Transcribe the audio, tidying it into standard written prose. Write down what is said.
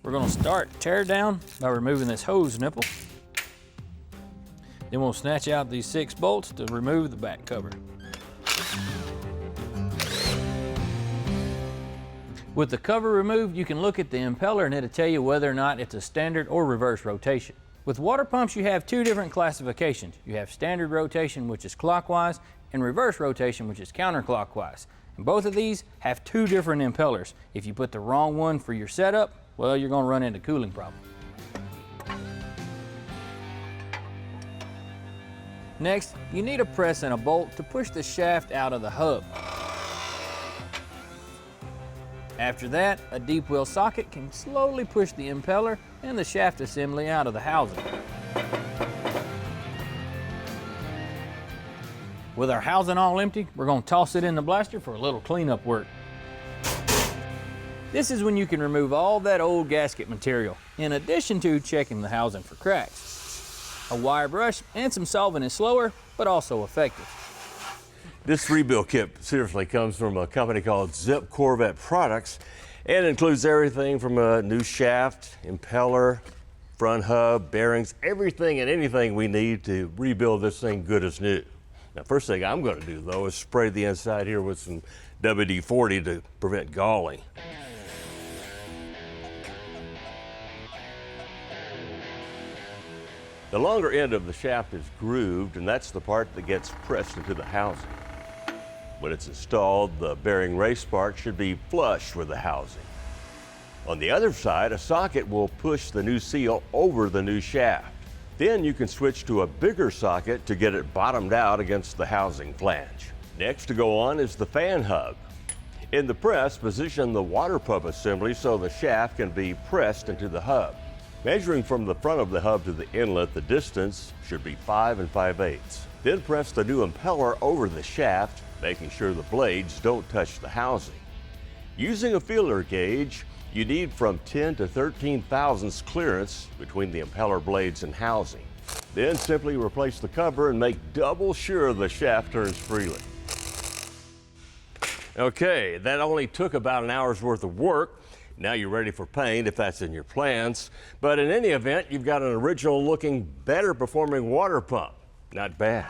We're going to start tear down by removing this hose nipple. Then we'll snatch out these 6 bolts to remove the back cover. With the cover removed, you can look at the impeller and it'll tell you whether or not it's a standard or reverse rotation. With water pumps, you have 2 different classifications. You have standard rotation, which is clockwise, and reverse rotation, which is counterclockwise. And both of these have 2 different impellers. If you put the wrong one for your setup, well, you're going to run into cooling problems. Next, you need a press and a bolt to push the shaft out of the hub. After that, a deep well socket can slowly push the impeller and the shaft assembly out of the housing. With our housing all empty, we're going to toss it in the blaster for a little cleanup work. This is when you can remove all that old gasket material, in addition to checking the housing for cracks. A wire brush and some solvent is slower, but also effective. This rebuild kit seriously comes from a company called Zip Corvette Products and includes everything from a new shaft, impeller, front hub, bearings, everything and anything we need to rebuild this thing good as new. Now, first thing I'm going to do, though, is spray the inside here with some WD-40 to prevent galling. The longer end of the shaft is grooved, and that's the part that gets pressed into the housing. When it's installed, the bearing race part should be flush with the housing. On the other side, a socket will push the new seal over the new shaft. Then you can switch to a bigger socket to get it bottomed out against the housing flange. Next to go on is the fan hub. In the press, position the water pump assembly so the shaft can be pressed into the hub. Measuring from the front of the hub to the inlet, the distance should be 5 5/8. Then press the new impeller over the shaft, making sure the blades don't touch the housing. Using a feeler gauge, you need from 10 to 13 thousandths clearance between the impeller blades and housing. Then simply replace the cover and make double sure the shaft turns freely. Okay, that only took about an hour's worth of work. Now you're ready for paint if that's in your plans. But in any event, you've got an original looking, better performing water pump. Not bad.